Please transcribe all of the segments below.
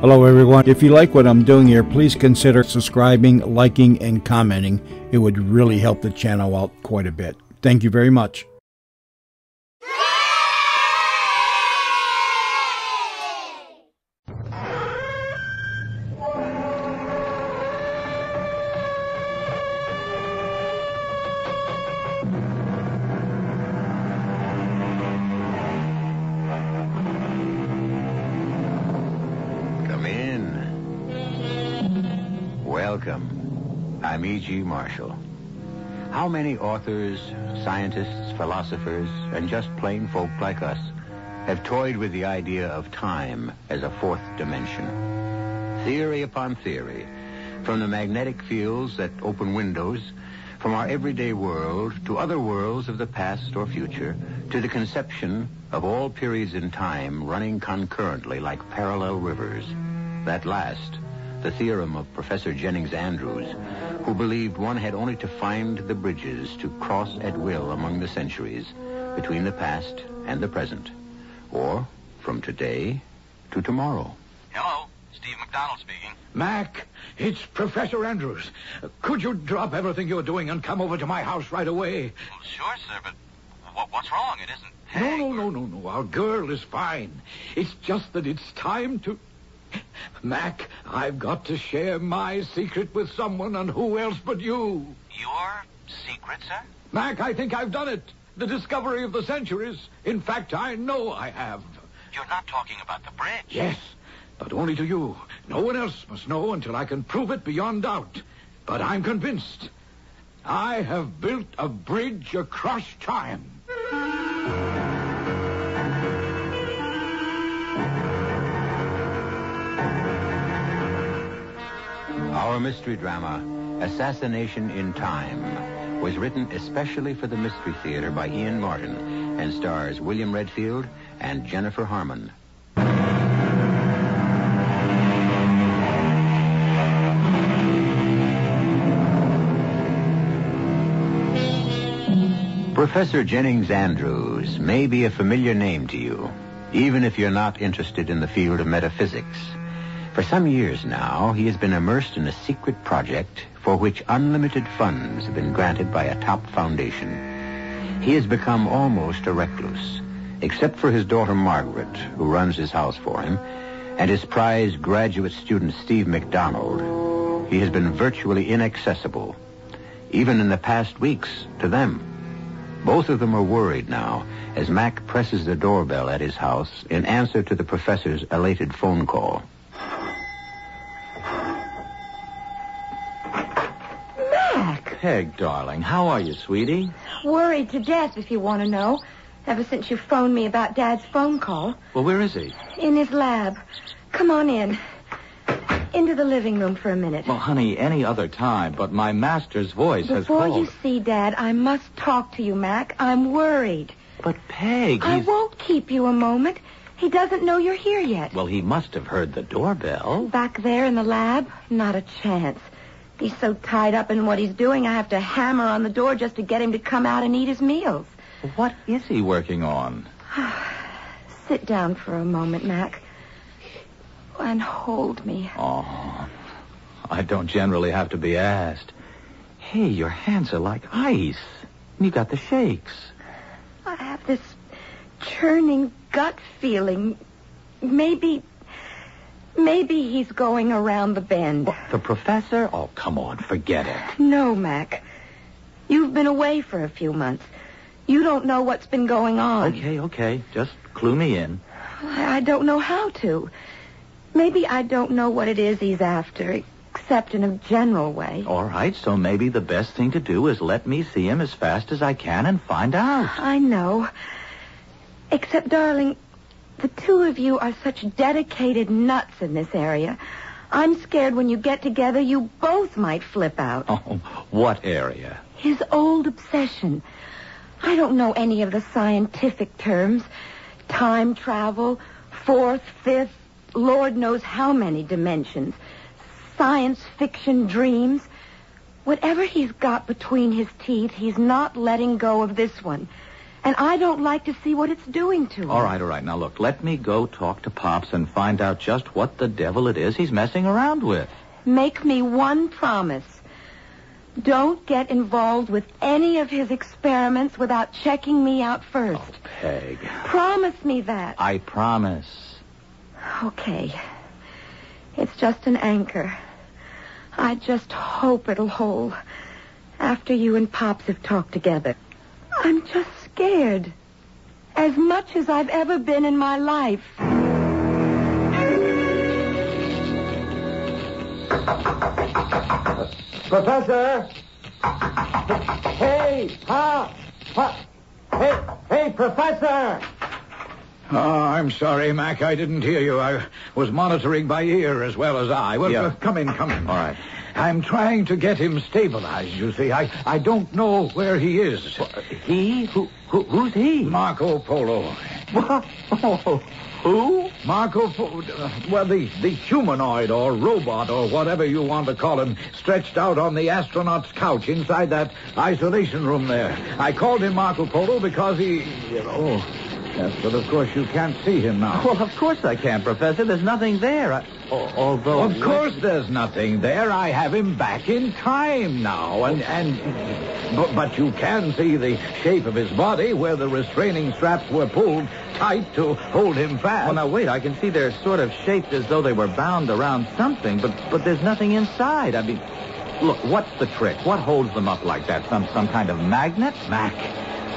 Hello, everyone. If you like what I'm doing here, please consider subscribing, liking, and commenting. It would really help the channel out quite a bit. Thank you very much. Welcome. I'm E.G. Marshall. How many authors, scientists, philosophers, and just plain folk like us have toyed with the idea of time as a fourth dimension? Theory upon theory, from the magnetic fields that open windows, from our everyday world to other worlds of the past or future, to the conception of all periods in time running concurrently like parallel rivers. That last, the theorem of Professor Jennings Andrews, who believed one had only to find the bridges to cross at will among the centuries between the past and the present, or from today to tomorrow. Hello, Steve McDonald speaking. Mac, it's Professor Andrews. Could you drop everything you're doing and come over to my house right away? Well, sure, sir, but what's wrong? It isn't Peg. No. Our girl is fine. It's just that it's time to... Mac, I've got to share my secret with someone, and who else but you? Your secret, sir? Mac, I think I've done it. The discovery of the centuries. In fact, I know I have. You're not talking about the bridge. Yes, but only to you. No one else must know until I can prove it beyond doubt. But I'm convinced. I have built a bridge across time. Our mystery drama, Assassination in Time, was written especially for the Mystery Theater by Ian Martin and stars William Redfield and Jennifer Harmon. Professor Jennings Andrews may be a familiar name to you, even if you're not interested in the field of metaphysics. For some years now, he has been immersed in a secret project for which unlimited funds have been granted by a top foundation. He has become almost a recluse, except for his daughter Margaret, who runs his house for him, and his prized graduate student Steve McDonald. He has been virtually inaccessible, even in the past weeks, to them. Both of them are worried now as Mac presses the doorbell at his house in answer to the professor's elated phone call. Peg, darling, how are you, sweetie? Worried to death, if you want to know, ever since you phoned me about Dad's phone call. Well, where is he? In his lab. Come on in. Into the living room for a minute. Well, honey, any other time, but my master's voice has called. Before you see Dad, I must talk to you, Mac. I'm worried. But, Peg, I won't keep you a moment. He doesn't know you're here yet. Well, he must have heard the doorbell. Back there in the lab? Not a chance. He's so tied up in what he's doing, I have to hammer on the door just to get him to come out and eat his meals. What is he working on? Sit down for a moment, Mac. And hold me. Oh, I don't generally have to be asked. Hey, your hands are like ice. You got the shakes. I have this churning gut feeling. Maybe he's going around the bend. What, the professor? Oh, come on, forget it. No, Mac. You've been away for a few months. You don't know what's been going on. Okay. Just clue me in. I don't know how to. Maybe I don't know what it is he's after, except in a general way. All right, so maybe the best thing to do is let me see him as fast as I can and find out. I know. Except, darling, the two of you are such dedicated nuts in this area. I'm scared when you get together, you both might flip out. Oh, what area? His old obsession. I don't know any of the scientific terms. Time travel, fourth, fifth, Lord knows how many dimensions. Science fiction dreams. Whatever he's got between his teeth, he's not letting go of this one. And I don't like to see what it's doing to him. All right. Now, look, let me go talk to Pops and find out just what the devil it is he's messing around with. Make me one promise. Don't get involved with any of his experiments without checking me out first. Oh, Peg. Promise me that. I promise. Okay. It's just an anchor. I just hope it'll hold after you and Pops have talked together. I'm just scared. As much as I've ever been in my life. Professor! Hey, Pop! Hey, Professor! Oh, I'm sorry, Mac. I didn't hear you. I was monitoring by ear as well as eye. Well, Yeah. Come in. All right. I'm trying to get him stabilized, you see. I don't know where he is. He? Who's he? Marco Polo. Who? Marco Polo, the humanoid or robot or whatever you want to call him, stretched out on the astronaut's couch inside that isolation room there. I called him Marco Polo because he... Yes, but of course you can't see him now. Well, of course I can, Professor. There's nothing there. Although... Of course there's nothing there. I have him back in time now. But you can see the shape of his body where the restraining straps were pulled tight to hold him fast. Well, now, wait. I can see they're sort of shaped as though they were bound around something, but there's nothing inside. I mean, look, what's the trick? What holds them up like that? Some kind of magnet? Mac,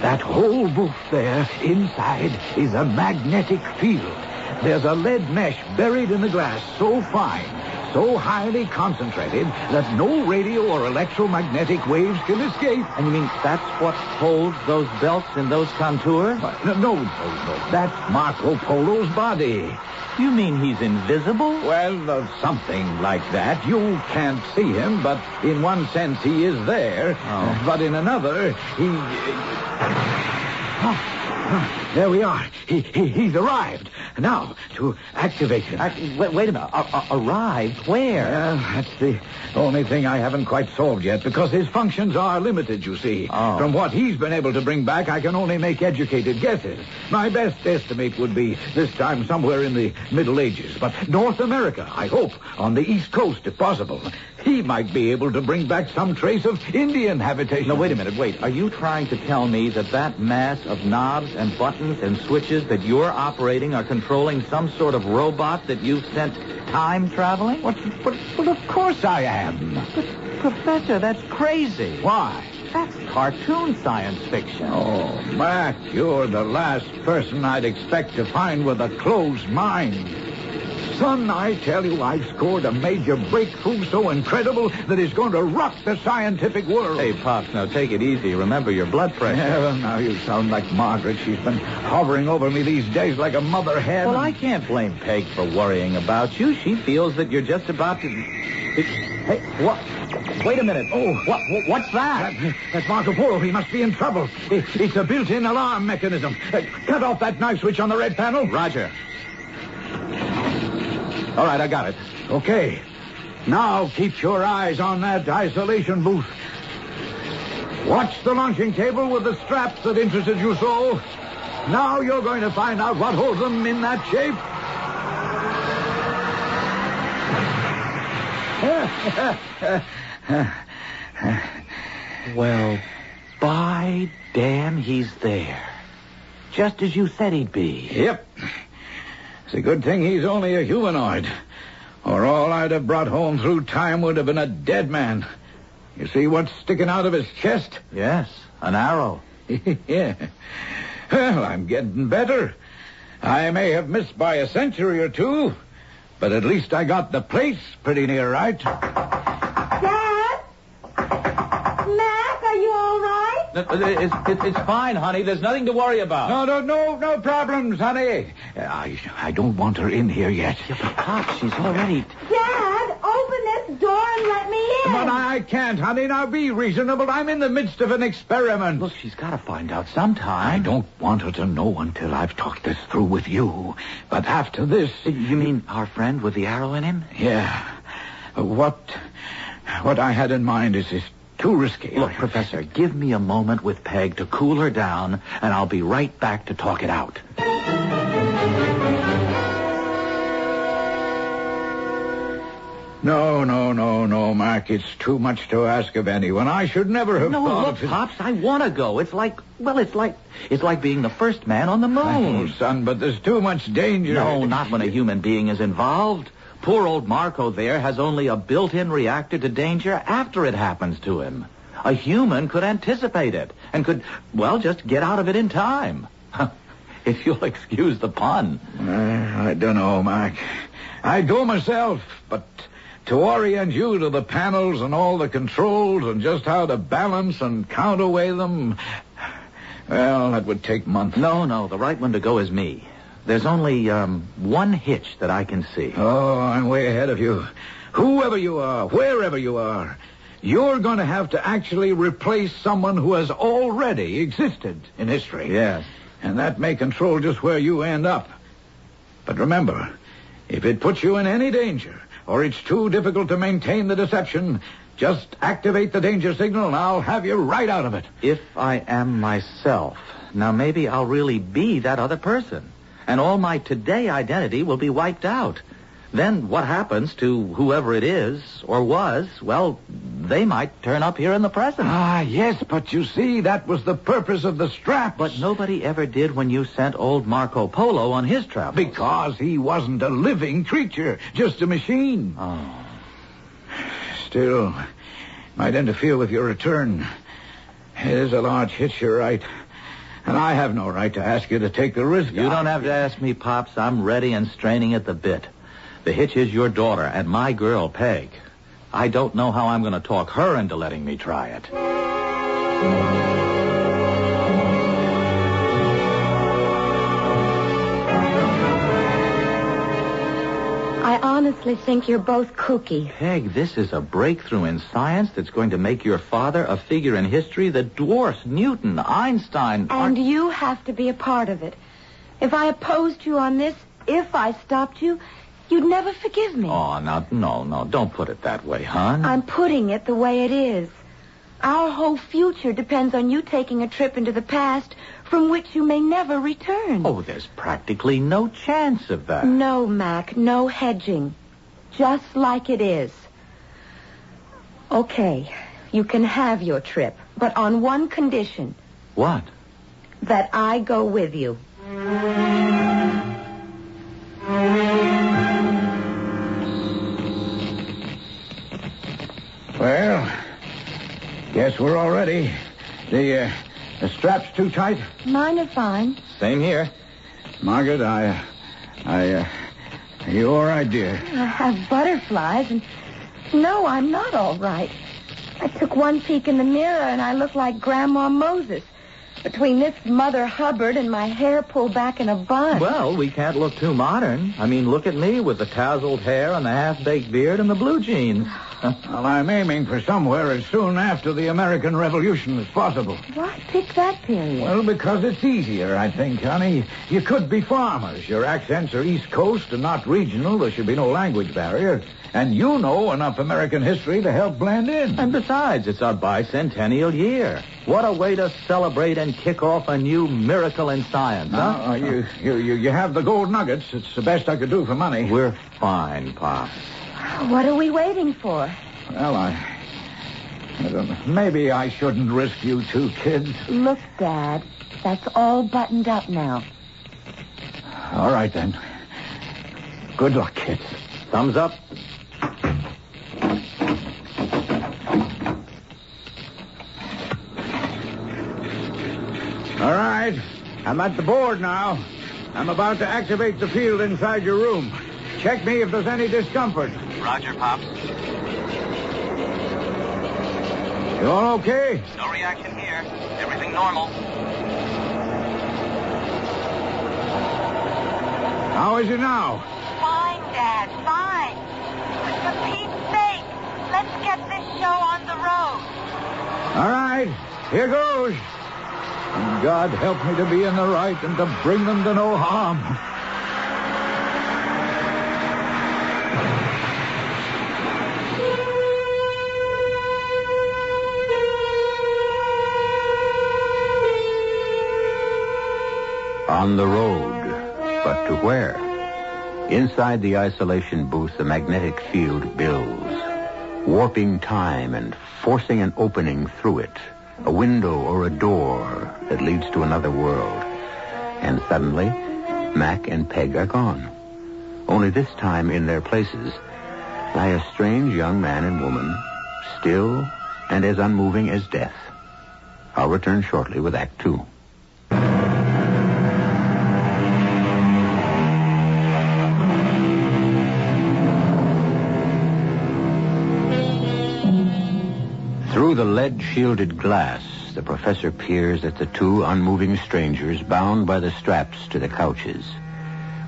that whole booth there inside is a magnetic field. There's a lead mesh buried in the glass so fine, so highly concentrated, that no radio or electromagnetic waves can escape. And you mean that's what holds those belts in those contours? No. That's Marco Polo's body. You mean he's invisible? Well, something like that. You can't see him, but in one sense he is there. Oh. But in another, he... There we are. He's arrived. Now, to activate him. Wait a minute. Arrived? Where? That's the only thing I haven't quite solved yet, because his functions are limited, you see. Oh. From what he's been able to bring back, I can only make educated guesses. My best estimate would be this time somewhere in the Middle Ages. But North America, I hope, on the East Coast, if possible. He might be able to bring back some trace of Indian habitation. No, wait a minute. Wait. Are you trying to tell me that mass of knobs and buttons and switches that you're operating are controlling some sort of robot that you've sent time traveling? Well, of course I am. But, Professor, that's crazy. Why? That's cartoon science fiction. Oh, Mac, you're the last person I'd expect to find with a closed mind. Son, I tell you, I've scored a major breakthrough so incredible that it's going to rock the scientific world. Hey, Pops, now take it easy. Remember your blood pressure. Yeah, well, now you sound like Margaret. She's been hovering over me these days like a mother hen. Well, I can't blame Peg for worrying about you. She feels that you're just about to... Hey, what? Wait a minute. Oh, what's that? That's Marco Polo. He must be in trouble. It's a built-in alarm mechanism. Cut off that knife switch on the red panel. Roger. All right, I got it. Okay. Now keep your eyes on that isolation booth. Watch the launching table with the straps that interested you so. Now you're going to find out what holds them in that shape. Well, by damn, he's there. Just as you said he'd be. Yep. It's a good thing he's only a humanoid. Or all I'd have brought home through time would have been a dead man. You see what's sticking out of his chest? Yes, an arrow. Yeah. Well, I'm getting better. I may have missed by a century or two, but at least I got the place pretty near right. Dad? Mac, are you all right? It's fine, honey. There's nothing to worry about. No problems, honey. I don't want her in here yet. Yeah, but Pop, she's already... Dad, open this door and let me in. But I can't, honey. Now be reasonable. I'm in the midst of an experiment. Look, she's got to find out sometime. I don't want her to know until I've talked this through with you. But after this... You mean our friend with the arrow in him? Yeah. What I had in mind is this too risky. Look, Professor, give me a moment with Peg to cool her down, and I'll be right back to talk it out. No, Mark. It's too much to ask of anyone. I should never have thought look, of it. Pops, I want to go. It's like being the first man on the moon. Oh, son, but there's too much danger. No, not when a human being is involved. Poor old Marco there has only a built-in reactor to danger after it happens to him. A human could anticipate it and could, just get out of it in time. If you'll excuse the pun. I don't know, Mark. I'd go myself, but to orient you to the panels and all the controls and just how to balance and counterweigh them, that would take months. No, the right one to go is me. There's only one hitch that I can see. Oh, I'm way ahead of you. Whoever you are, wherever you are, you're going to have to actually replace someone who has already existed in history. Yes. And that may control just where you end up. But remember, if it puts you in any danger, or it's too difficult to maintain the deception, just activate the danger signal and I'll have you right out of it. If I am myself, now maybe I'll really be that other person. And all my today identity will be wiped out. Then what happens to whoever it is, or was, they might turn up here in the present. Ah, yes, but you see, that was the purpose of the straps. But nobody ever did when you sent old Marco Polo on his travels. Because he wasn't a living creature, just a machine. Oh. Still, might interfere with your return. It is a large hitch, you're right. And I have no right to ask you to take the risk. You don't have to ask me, Pops. I'm ready and straining at the bit. The hitch is your daughter and my girl, Peg. I don't know how I'm going to talk her into letting me try it. I honestly think you're both kooky. Peg, this is a breakthrough in science that's going to make your father a figure in history that dwarfs Newton, Einstein... And you have to be a part of it. If I opposed you on this, if I stopped you, you'd never forgive me. Oh, no, don't put it that way, hon. I'm putting it the way it is. Our whole future depends on you taking a trip into the past from which you may never return. Oh, there's practically no chance of that. No, Mac, no hedging. Just like it is. Okay, you can have your trip, but on one condition. What? That I go with you. Well, guess we're all ready. The strap's too tight? Mine are fine. Same here. Margaret, you all right, dear? I have butterflies, and no, I'm not all right. I took one peek in the mirror, and I look like Grandma Moses. Between this Mother Hubbard and my hair pulled back in a bun. Well, we can't look too modern. I mean, look at me with the tousled hair and the half-baked beard and the blue jeans. Well, I'm aiming for somewhere as soon after the American Revolution as possible. Why pick that period? Well, because it's easier, I think, honey. You could be farmers. Your accents are East Coast and not regional. There should be no language barrier. And you know enough American history to help blend in. And besides, it's our bicentennial year. What a way to celebrate and kick off a new miracle in science, huh? You have the gold nuggets. It's the best I could do for money. We're fine, Pop. What are we waiting for? Well, I don't know. Maybe I shouldn't risk you two kids. Look, Dad, that's all buttoned up now. All right, then. Good luck, kids. Thumbs up. All right. I'm at the board now. I'm about to activate the field inside your room. Check me if there's any discomfort. Roger, Pops. You all okay? No reaction here. Everything normal. How is it now? Fine, Dad, fine. For Pete's sake, let's get this show on the road. All right. Here goes. And God help me to be in the right and to bring them to no harm. On the road. But to where? Inside the isolation booth, the magnetic field builds, warping time and forcing an opening through it, a window or a door that leads to another world. And suddenly, Mac and Peg are gone. Only this time, in their places, lie a strange young man and woman, still and as unmoving as death. I'll return shortly with Act 2. Through the lead-shielded glass, the professor peers at the two unmoving strangers bound by the straps to the couches.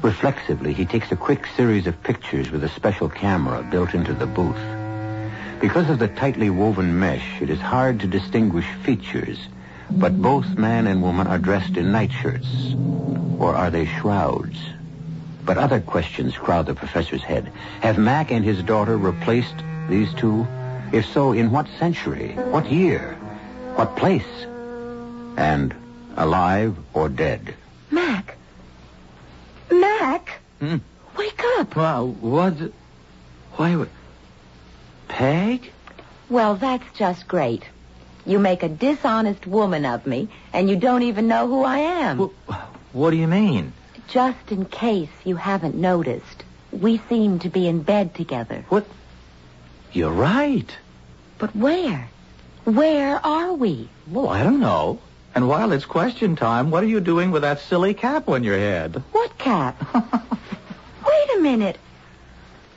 Reflexively, he takes a quick series of pictures with a special camera built into the booth. Because of the tightly woven mesh, it is hard to distinguish features, but both man and woman are dressed in nightshirts. Or are they shrouds? But other questions crowd the professor's head. Have Mac and his daughter replaced these two? If so, in what century? What year? What place? And alive or dead? Mac? Mac? Wake up. Well, what? Why? Peg? Well, that's just great. You make a dishonest woman of me, and you don't even know who I am. What do you mean? Just in case you haven't noticed, we seem to be in bed together. What? You're right. But where? Where are we? Well, I don't know. And while it's question time, what are you doing with that silly cap on your head? What cap? Wait a minute.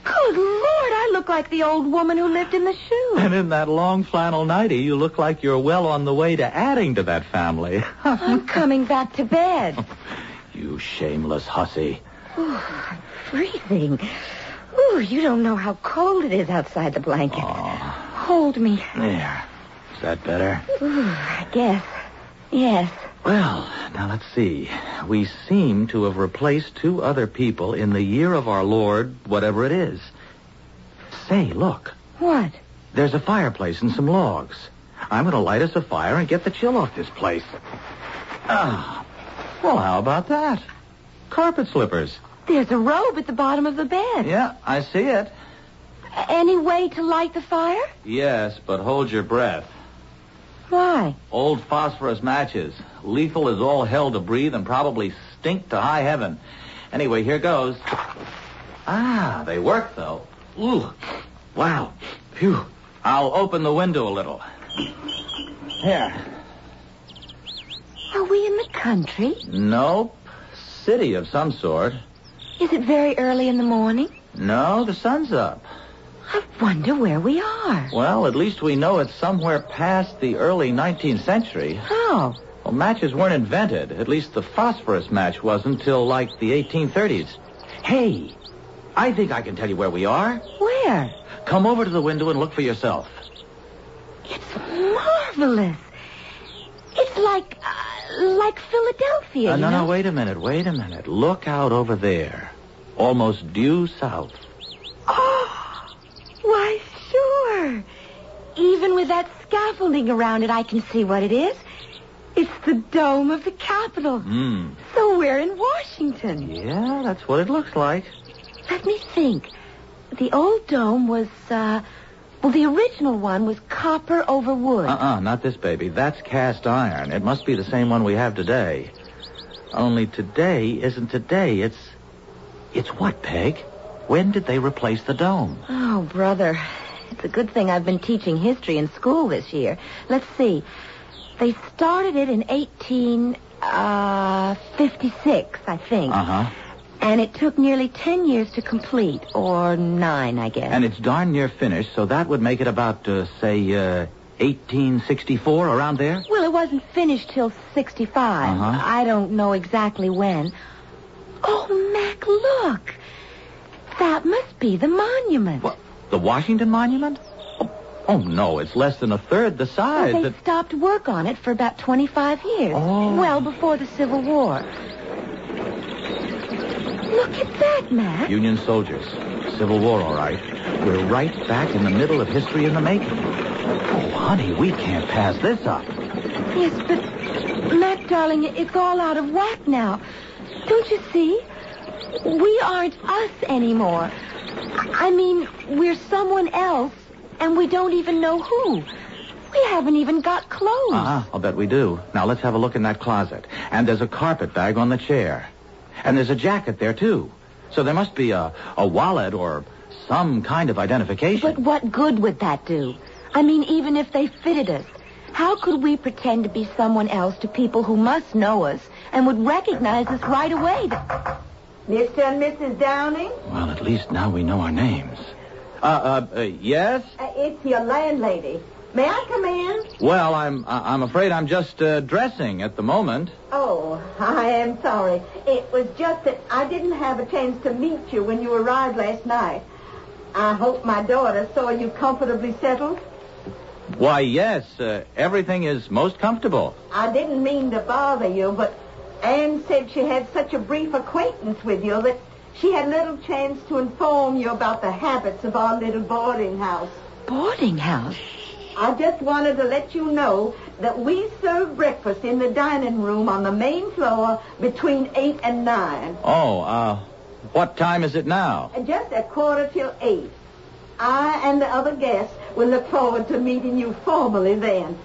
Good Lord, I look like the old woman who lived in the shoe. And in that long flannel nightie, you look like you're well on the way to adding to that family. I'm coming back to bed. You shameless hussy. Ooh, I'm freezing. Ooh, you don't know how cold it is outside the blanket. Hold me. There. Is that better? Ooh, I guess. Yes. Well, now let's see. We seem to have replaced two other people in the year of our Lord, whatever it is. Say, look. What? There's a fireplace and some logs. I'm going to light us a fire and get the chill off this place. Well, how about that? Carpet slippers. There's a robe at the bottom of the bed. Yeah, I see it. Any way to light the fire? Yes, but hold your breath. Why? Old phosphorus matches. Lethal as all hell to breathe and probably stink to high heaven. Anyway, here goes. They work, though. Ooh. Wow. Phew. I'll open the window a little. Here. Are we in the country? Nope. City of some sort. Is it very early in the morning? No, the sun's up. I wonder where we are. Well, at least we know it's somewhere past the early 19th century. How? Well, matches weren't invented. At least the phosphorus match wasn't till like the 1830s. Hey, I think I can tell you where we are. Where? Come over to the window and look for yourself. It's marvelous. It's like Philadelphia, you know? No, wait a minute. Look out over there. Almost due south. Oh, why, sure. Even with that scaffolding around it, I can see what it is. It's the dome of the Capitol. So we're in Washington. Yeah, that's what it looks like. Let me think. The old dome was, the original one was copper over wood. Not this baby. That's cast iron. It must be the same one we have today. Only today isn't today. It's what, Peg? When did they replace the dome? Oh, brother. It's a good thing I've been teaching history in school this year. Let's see. They started it in 1856, I think. And it took nearly 10 years to complete, or 9, I guess. And it's darn near finished, so that would make it about, 1864, around there? Well, it wasn't finished till 65. I don't know exactly when. Oh, Mac, look. That must be the monument. What? The Washington Monument? Oh, no, it's less than a third the size. Well, they stopped work on it for about 25 years. Oh. Well before the Civil War. Look at that, Mac. Union soldiers. Civil War, all right. We're right back in the middle of history in the making. Oh, honey, we can't pass this up. Yes, but, Mac, darling, it's all out of whack now. Don't you see? We aren't us anymore. I mean, we're someone else, and we don't even know who. We haven't even got clothes. I'll bet we do. Now, let's have a look in that closet. And there's a carpet bag on the chair. And there's a jacket there, too. So there must be a wallet or some kind of identification. But what good would that do? I mean, even if they fitted us, how could we pretend to be someone else to people who must know us and would recognize us right away? Mr. and Mrs. Downing? Well, at least now we know our names. Yes? It's your landlady. May I come in? Well, I'm afraid I'm just dressing at the moment. Oh, I am sorry. It was just that I didn't have a chance to meet you when you arrived last night. I hope my daughter saw you comfortably settled. Why, yes. Everything is most comfortable. I didn't mean to bother you, but Anne said she had such a brief acquaintance with you that she had little chance to inform you about the habits of our little boarding house. Boarding house? I just wanted to let you know that we serve breakfast in the dining room on the main floor between 8 and 9. Oh, what time is it now? Just 7:45. I and the other guests will look forward to meeting you formally then.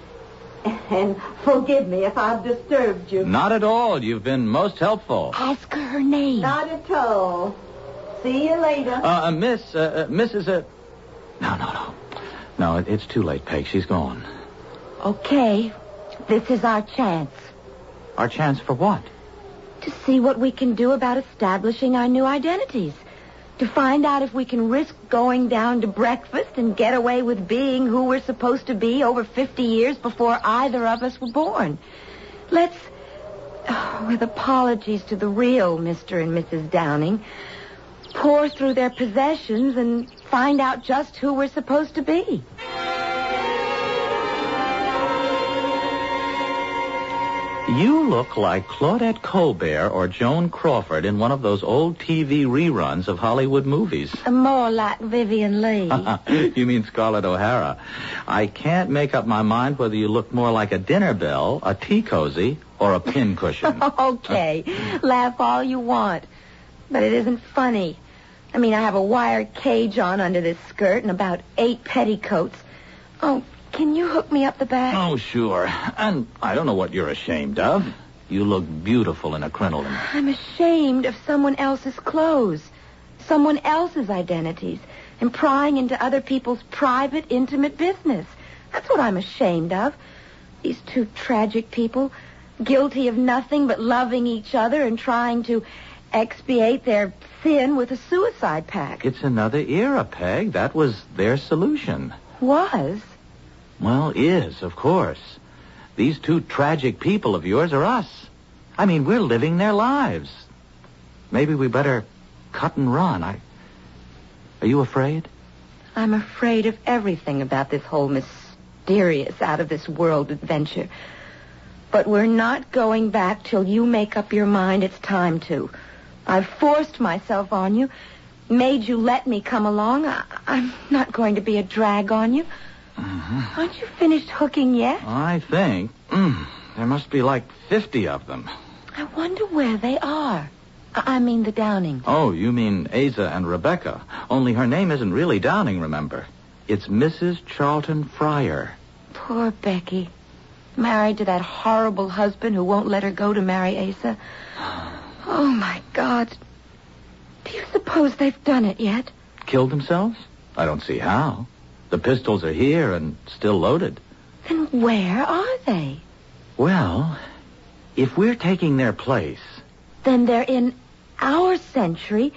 And forgive me if I've disturbed you. Not at all. You've been most helpful. Ask her name. Not at all. See you later. Mrs. No. No, it's too late, Peg. She's gone. Okay. This is our chance. Our chance for what? To see what we can do about establishing our new identities. To find out if we can risk going down to breakfast and get away with being who we're supposed to be over 50 years before either of us were born. Let's, with apologies to the real Mr. and Mrs. Downing, pour through their possessions and find out just who we're supposed to be. You look like Claudette Colbert or Joan Crawford in one of those old TV reruns of Hollywood movies. More like Vivian Leigh. You mean Scarlett O'Hara. I can't make up my mind whether you look more like a dinner bell, a tea cozy, or a pincushion. Okay, laugh all you want. But it isn't funny. I mean, I have a wire cage on under this skirt and about 8 petticoats. Oh, can you hook me up the back? Oh, sure. And I don't know what you're ashamed of. You look beautiful in a crinoline. I'm ashamed of someone else's clothes, someone else's identities, and prying into other people's private, intimate business. That's what I'm ashamed of. These two tragic people, guilty of nothing but loving each other and trying to expiate their sin with a suicide pact. It's another era, Peg. That was their solution. Was? Well, is, of course. These two tragic people of yours are us. I mean, we're living their lives. Maybe we better cut and run. Are you afraid? I'm afraid of everything about this whole mysterious, out-of-this-world adventure. But we're not going back till you make up your mind it's time to. I've forced myself on you, made you let me come along. I'm not going to be a drag on you. Mm-hmm. Aren't you finished hooking yet? I think. There must be like 50 of them. I wonder where they are. I mean the Downings. Oh, you mean Asa and Rebecca. Only her name isn't really Downing, remember. It's Mrs. Charlton Fryer. Poor Becky. Married to that horrible husband who won't let her go to marry Asa. Oh, my God. Do you suppose they've done it yet? Killed themselves? I don't see how. The pistols are here and still loaded. Then where are they? Well, if we're taking their place... Then they're in our century,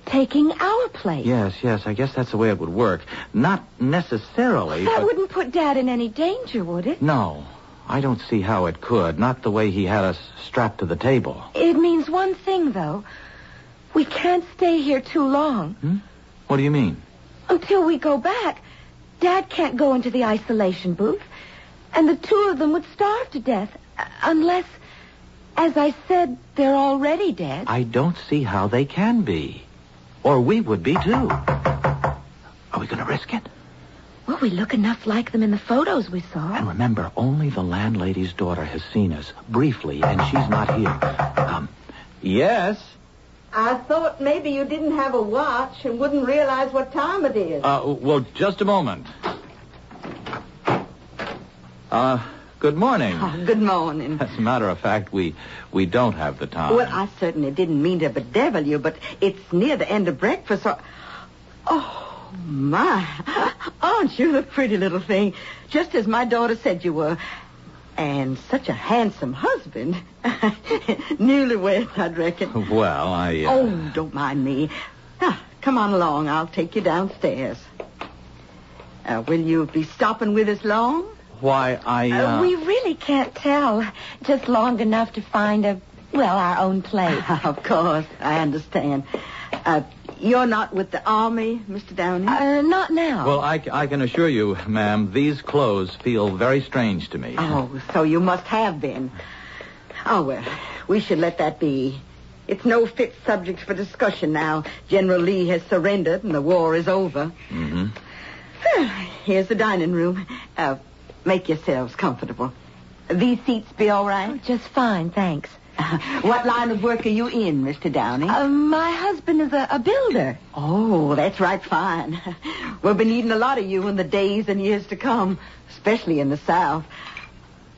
taking our place. Yes, I guess that's the way it would work. Not necessarily, That but... wouldn't put Dad in any danger, would it? No, I don't see how it could. Not the way he had us strapped to the table. It means one thing, though. We can't stay here too long. What do you mean? Until we go back, Dad can't go into the isolation booth, and the two of them would starve to death, unless, as I said, they're already dead. I don't see how they can be. Or we would be, too. Are we going to risk it? Well, we look enough like them in the photos we saw. And remember, only the landlady's daughter has seen us, briefly, and she's not here. Yes? I thought maybe you didn't have a watch and wouldn't realize what time it is. Well, just a moment. Good morning. Oh, good morning. As a matter of fact, we don't have the time. Well, I certainly didn't mean to bedevil you, but it's near the end of breakfast, so... Oh, my. Aren't you a pretty little thing? Just as my daughter said you were. And such a handsome husband. Newlywed, I'd reckon. Well, Oh, don't mind me. Come on along. I'll take you downstairs. Will you be stopping with us long? Why, We really can't tell. Just long enough to find our own place. Of course, I understand. You're not with the Army, Mr. Downey? Not now. Well, I can assure you, ma'am, these clothes feel very strange to me. Oh, so you must have been. Oh, well, we should let that be. It's no fit subject for discussion now. General Lee has surrendered and the war is over. Mm-hmm. Here's the dining room. Make yourselves comfortable. These seats be all right? Oh, just fine, thanks. What line of work are you in, Mr. Downey? My husband is a builder. Oh, that's right, fine. We'll be needing a lot of you in the days and years to come, especially in the South.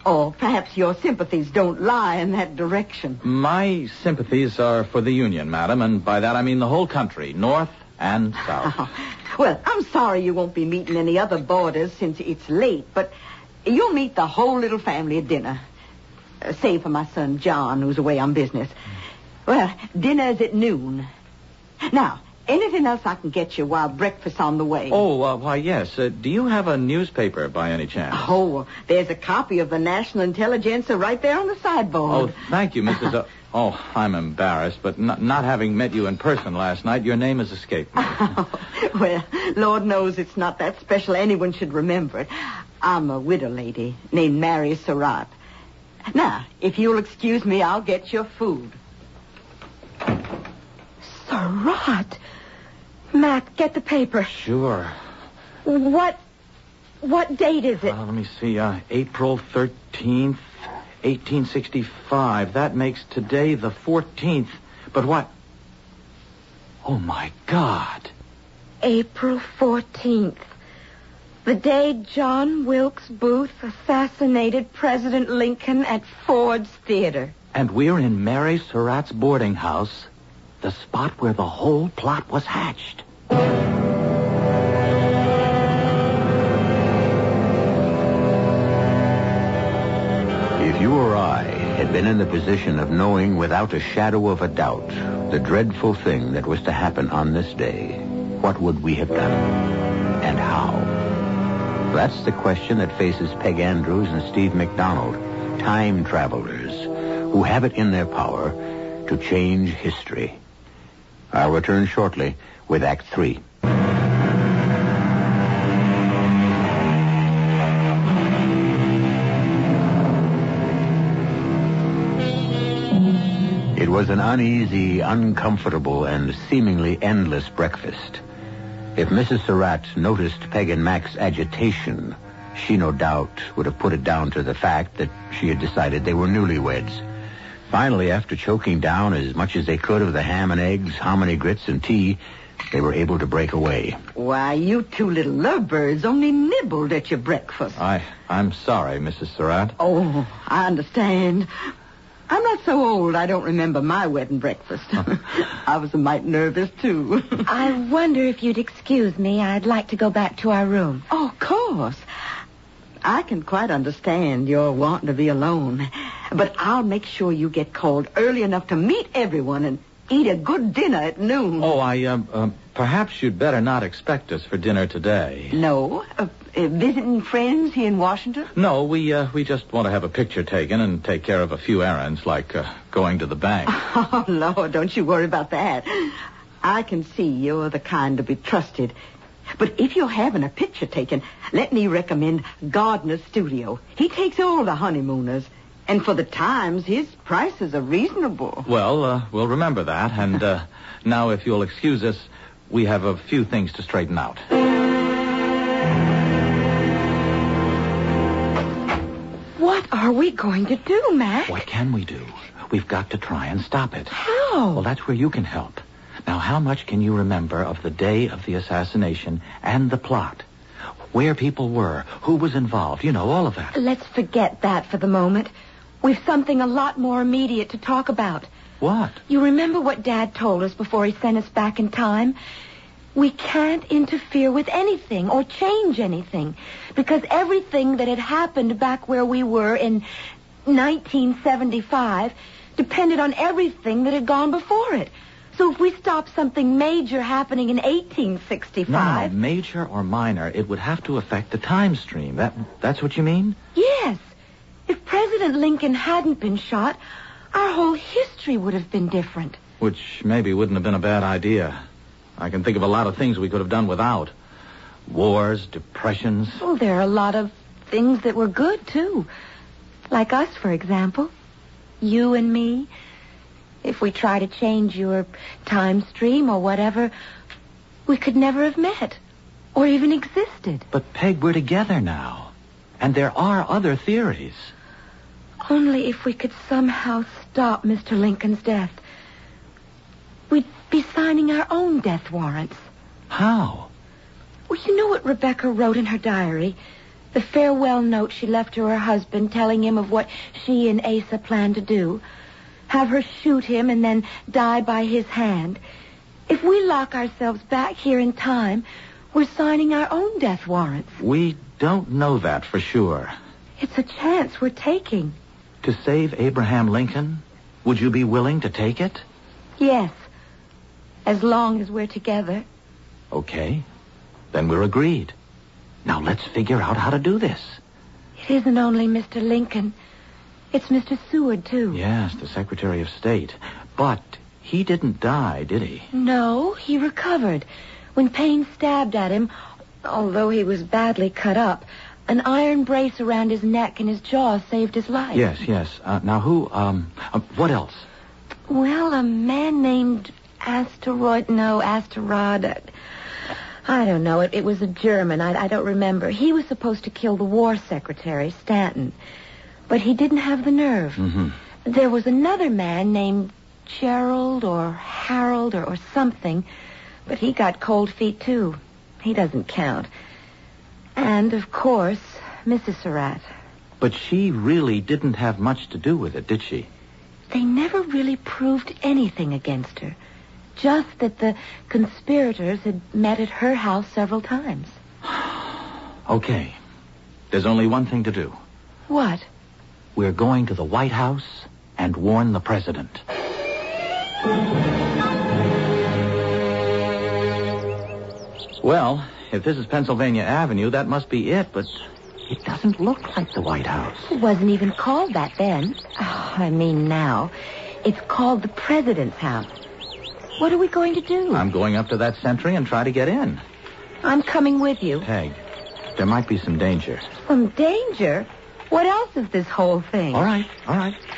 Or perhaps your sympathies don't lie in that direction. My sympathies are for the Union, madam, and by that I mean the whole country, North and South. Well, I'm sorry you won't be meeting any other boarders since it's late, but you'll meet the whole little family at dinner. Save for my son, John, who's away on business. Well, dinner's at noon. Now, anything else I can get you while breakfast's on the way? Oh, why, yes. Do you have a newspaper by any chance? Oh, there's a copy of the National Intelligencer right there on the sideboard. Oh, thank you, Mrs. I'm embarrassed, but not having met you in person last night, your name has escaped me. Well, Lord knows it's not that special anyone should remember it. I'm a widow lady named Mary Surratt. Now, if you'll excuse me, I'll get your food. Surratt! Matt, get the paper. Sure. What date is it? Let me see. April 13th, 1865. That makes today the 14th. But what? Oh, my God. April 14th. The day John Wilkes Booth assassinated President Lincoln at Ford's Theater. And we're in Mary Surratt's boarding house, the spot where the whole plot was hatched. If you or I had been in the position of knowing without a shadow of a doubt the dreadful thing that was to happen on this day, what would we have done? And how? That's the question that faces Peg Andrews and Steve McDonald, time travelers who have it in their power to change history. I'll return shortly with Act 3. It was an uneasy, uncomfortable, and seemingly endless breakfast. If Mrs. Surratt noticed Peg and Mac's agitation, she no doubt would have put it down to the fact that she had decided they were newlyweds. Finally, after choking down as much as they could of the ham and eggs, hominy grits, and tea, they were able to break away. Why, you two little lovebirds only nibbled at your breakfast. I'm sorry, Mrs. Surratt. Oh, I understand. I'm not so old I don't remember my wedding breakfast. I was a mite nervous, too. I wonder if you'd excuse me. I'd like to go back to our room. Oh, of course. I can quite understand you're wanting to be alone. But I'll make sure you get called early enough to meet everyone and eat a good dinner at noon. Oh, perhaps you'd better not expect us for dinner today. No? Visiting friends here in Washington? No, we just want to have a picture taken and take care of a few errands, like going to the bank. Oh, Lord, don't you worry about that. I can see you're the kind to be trusted. But if you're having a picture taken, let me recommend Gardner's Studio. He takes all the honeymooners. And for the times, his prices are reasonable. Well, we'll remember that. And now, if you'll excuse us, we have a few things to straighten out. What are we going to do, Mac? What can we do? We've got to try and stop it. How? Well, that's where you can help. Now, how much can you remember of the day of the assassination and the plot? Where people were, who was involved, all of that. Let's forget that for the moment. We've something a lot more immediate to talk about. What? You remember what Dad told us before he sent us back in time? We can't interfere with anything or change anything because everything that had happened back where we were in 1975 depended on everything that had gone before it. So if we stop something major happening in 1865... No, major or minor, it would have to affect the time stream. That's what you mean? Yes. If President Lincoln hadn't been shot, our whole history would have been different. Which maybe wouldn't have been a bad idea. I can think of a lot of things we could have done without. Wars, depressions. Oh, there are a lot of things that were good, too. Like us, for example. You and me. If we try to change your time stream or whatever, we could never have met or even existed. But, Peg, we're together now. And there are other theories. Only if we could somehow stop Mr. Lincoln's death. We'd be signing our own death warrants. How? Well, you know what Rebecca wrote in her diary? The farewell note she left to her husband telling him of what she and Asa planned to do. Have her shoot him and then die by his hand. If we lock ourselves back here in time, we're signing our own death warrants. We don't know that for sure. It's a chance we're taking. To save Abraham Lincoln? Would you be willing to take it? Yes. As long as we're together. Okay. Then we're agreed. Now let's figure out how to do this. It isn't only Mr. Lincoln. It's Mr. Seward, too. Yes, the Secretary of State. But he didn't die, did he? No, he recovered. When Payne stabbed at him, although he was badly cut up, an iron brace around his neck and his jaw saved his life. Yes. Now who, what else? Well, a man named Asterod. I don't know. It was a German. I don't remember. He was supposed to kill the war secretary, Stanton. But he didn't have the nerve. Mm-hmm. There was another man named Gerald or Harold or something. But he got cold feet, too. He doesn't count. And, of course, Mrs. Surratt. But she really didn't have much to do with it, did she? They never really proved anything against her. Just that the conspirators had met at her house several times. Okay. There's only one thing to do. What? We're going to the White House and warn the president. Well, if this is Pennsylvania Avenue, that must be it, but it doesn't look like the White House. It wasn't even called that then. Oh, I mean now. It's called the President's house. What are we going to do? I'm going up to that sentry and try to get in. I'm coming with you. Peg, there might be some danger. Some danger? What else is this whole thing? All right.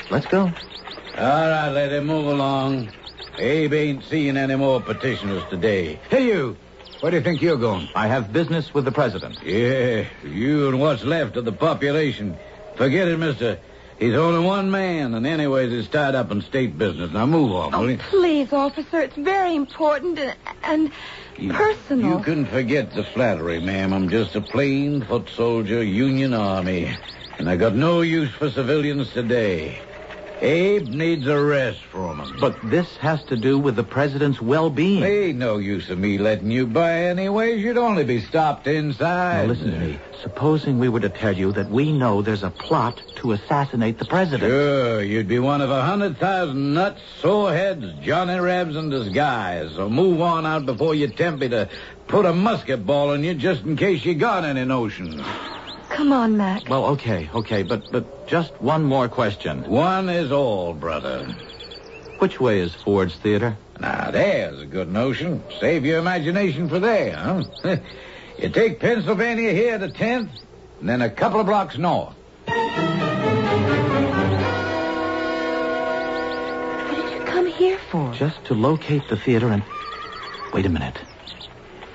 Let's go. All right, lady, move along. Abe ain't seeing any more petitioners today. Hey, you. Where do you think you're going? I have business with the president. Yeah, you and what's left of the population. Forget it, mister. He's only one man, and anyways, he's tied up in state business. Now move on, will you? Please, officer, it's very important and personal. You can forget the flattery, ma'am. I'm just a plain foot soldier, Union Army, and I got no use for civilians today. Abe needs a rest from him. But this has to do with the president's well-being. Ain't no use of me letting you by anyways. You'd only be stopped inside. Now, listen to me. Supposing we were to tell you that we know there's a plot to assassinate the president. Sure, you'd be one of 100,000 nuts, soreheads, Johnny Rebs in disguise. So move on out before you tempt me to put a musket ball in you just in case you got any notions. Come on, Mac. Well, okay, but just one more question. One is all, brother. Which way is Ford's Theater? Now, there's a good notion. Save your imagination for there, huh? You take Pennsylvania here to 10th, and then a couple of blocks north. What did you come here for? Just to locate the theater and... Wait a minute.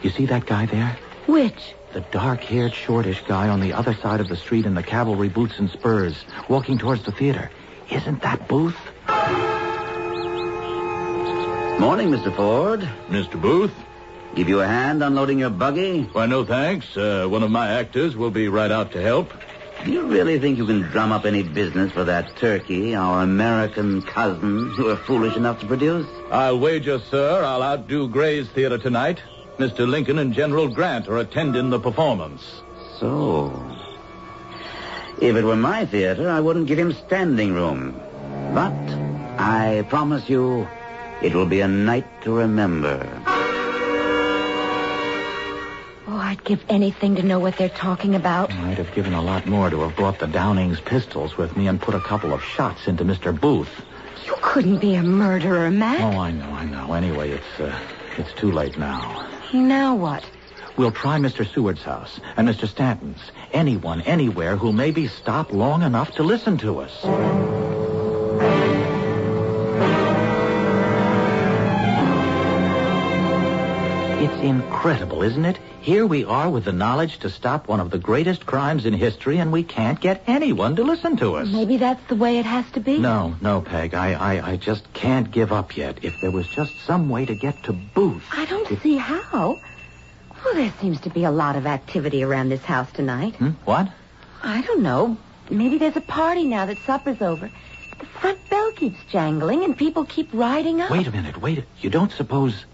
You see that guy there? Which? The dark-haired, shortish guy on the other side of the street in the cavalry boots and spurs, walking towards the theater. Isn't that Booth? Morning, Mr. Ford. Mr. Booth? Give you a hand unloading your buggy? Why, no thanks. One of my actors will be right out to help. Do you really think you can drum up any business for that turkey, our American cousin, you were foolish enough to produce? I'll wager, sir, I'll outdo Gray's theater tonight. Mr. Lincoln and General Grant are attending the performance. So, if it were my theater, I wouldn't give him standing room. But I promise you, it will be a night to remember. Oh, I'd give anything to know what they're talking about. I'd have given a lot more to have brought the Downing's pistols with me and put a couple of shots into Mr. Booth. You couldn't be a murderer, Mac. Oh, I know. Anyway, it's too late now. Now what? We'll try Mr. Seward's house and Mr. Stanton's. Anyone, anywhere who'll maybe stop long enough to listen to us. It's incredible, isn't it? Here we are with the knowledge to stop one of the greatest crimes in history, and we can't get anyone to listen to us. Maybe that's the way it has to be. No, Peg. I just can't give up yet. If there was just some way to get to Booth. I don't see how. Well, there seems to be a lot of activity around this house tonight. What? I don't know. Maybe there's a party now that supper's over. The front bell keeps jangling, and people keep riding up. Wait a minute. You don't suppose...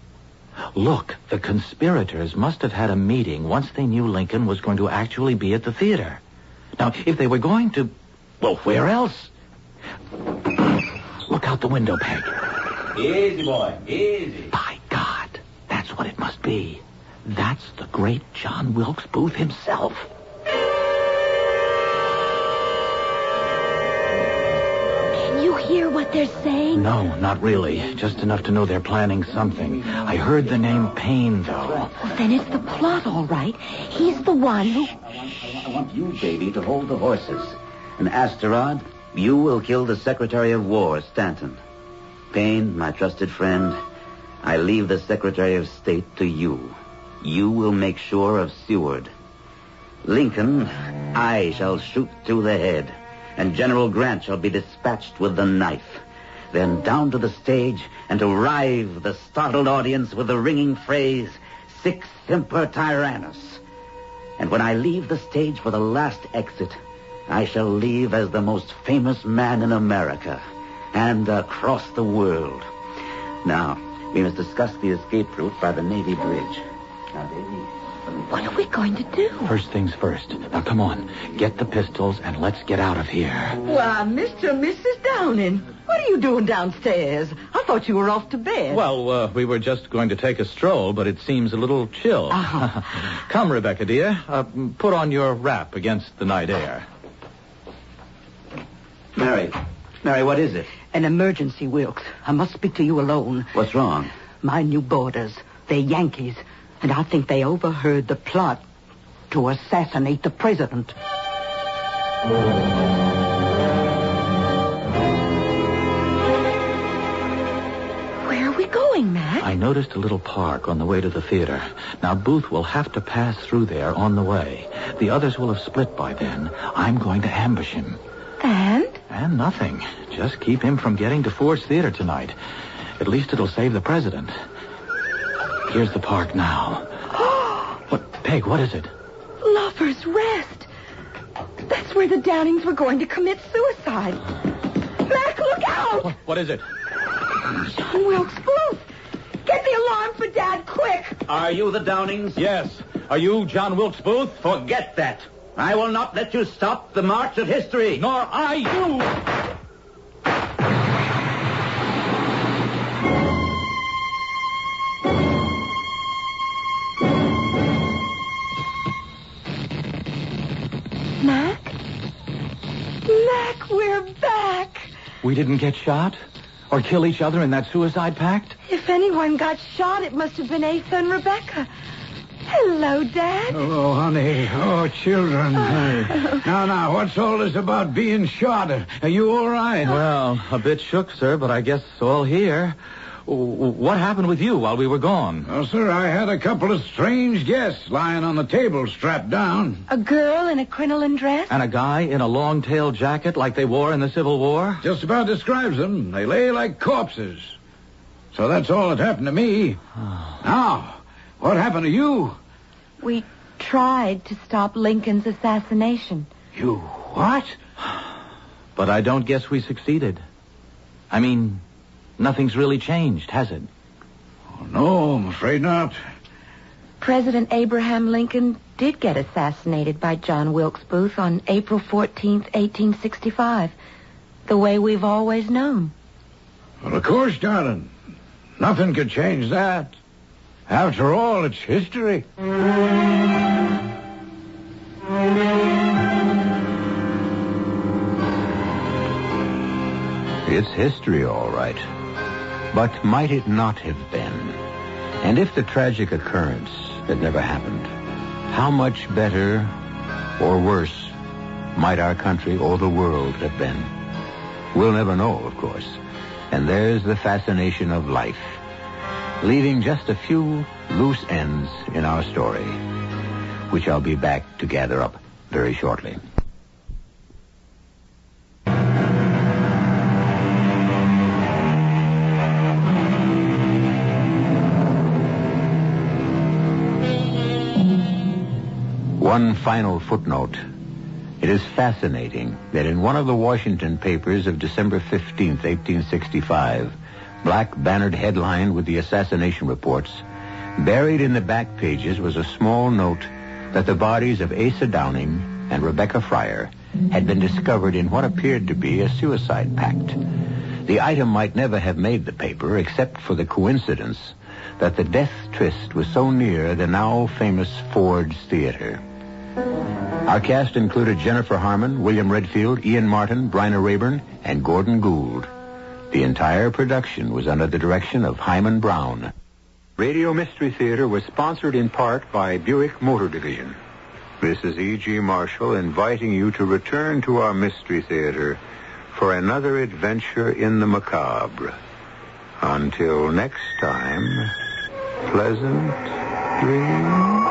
Look, the conspirators must have had a meeting once they knew Lincoln was going to actually be at the theater. Now, if they were going to... Well, where else? Look out the window, Peg. Easy, boy. Easy. By God, that's what it must be. That's the great John Wilkes Booth himself. Can you hear what they're saying? No, not really. Just enough to know they're planning something. I heard the name Payne, though. Well, then it's the plot, all right. He's the one who... I want you, baby, to hold the horses. And Asterod, you will kill the Secretary of War, Stanton. Payne, my trusted friend, I leave the Secretary of State to you. You will make sure of Seward. Lincoln, I shall shoot through the head, and General Grant shall be dispatched with the knife. Then down to the stage and to rive the startled audience with the ringing phrase, Sic Semper Tyrannis. And when I leave the stage for the last exit, I shall leave as the most famous man in America and across the world. Now, we must discuss the escape route by the Navy Bridge. Now, baby, what are we going to do? First things first. Now, come on. Get the pistols and let's get out of here. Why, Mr. and Mrs. Downing, what are you doing downstairs? I thought you were off to bed. Well, we were just going to take a stroll, but it seems a little chill. Come, Rebecca, dear. Put on your wrap against the night air. Mary, what is it? An emergency, Wilkes. I must speak to you alone. What's wrong? My new boarders. They're Yankees. And I think they overheard the plot to assassinate the president. Where are we going, Mac? I noticed a little park on the way to the theater. Now, Booth will have to pass through there on the way. The others will have split by then. I'm going to ambush him. And nothing. Just keep him from getting to Ford's Theater tonight. At least it'll save the president. Here's the park now. What, Peg, what is it? Lover's Rest. That's where the Downings were going to commit suicide. Mac, look out! What is it? John Wilkes Booth. Get the alarm for Dad, quick. Are you the Downings? Yes. Are you John Wilkes Booth? Forget that. I will not let you stop the march of history. Nor I you. Mac, we're back. We didn't get shot? Or kill each other in that suicide pact? If anyone got shot, it must have been Asa and Rebecca. Hello, Dad. Oh, honey. Oh, children. Now, what's all this about being shot? Are you all right? Well, a bit shook, sir, but I guess all here. What happened with you while we were gone? Oh, sir, I had a couple of strange guests lying on the table strapped down. A girl in a crinoline dress? And a guy in a long-tailed jacket like they wore in the Civil War? Just about describes them. They lay like corpses. So that's all that happened to me. Now, what happened to you? We tried to stop Lincoln's assassination. You what? But I don't guess we succeeded. I mean, nothing's really changed, has it? Oh, no, I'm afraid not. President Abraham Lincoln did get assassinated by John Wilkes Booth on April 14th, 1865, the way we've always known. Well, of course, darling. Nothing could change that. After all, it's history. It's history, all right. But might it not have been? And if the tragic occurrence had never happened, how much better or worse might our country or the world have been? We'll never know, of course. And there's the fascination of life, leaving just a few loose ends in our story, which I'll be back to gather up very shortly. One final footnote. It is fascinating that in one of the Washington papers of December 15th, 1865, black bannered headline with the assassination reports, buried in the back pages was a small note that the bodies of Asa Downing and Rebecca Fryer had been discovered in what appeared to be a suicide pact. The item might never have made the paper except for the coincidence that the death tryst was so near the now famous Ford's Theater. Our cast included Jennifer Harmon, William Redfield, Ian Martin, Bryna Rayburn, and Gordon Gould. The entire production was under the direction of Hyman Brown. Radio Mystery Theater was sponsored in part by Buick Motor Division. This is E.G. Marshall inviting you to return to our Mystery Theater for another adventure in the macabre. Until next time, pleasant dreams.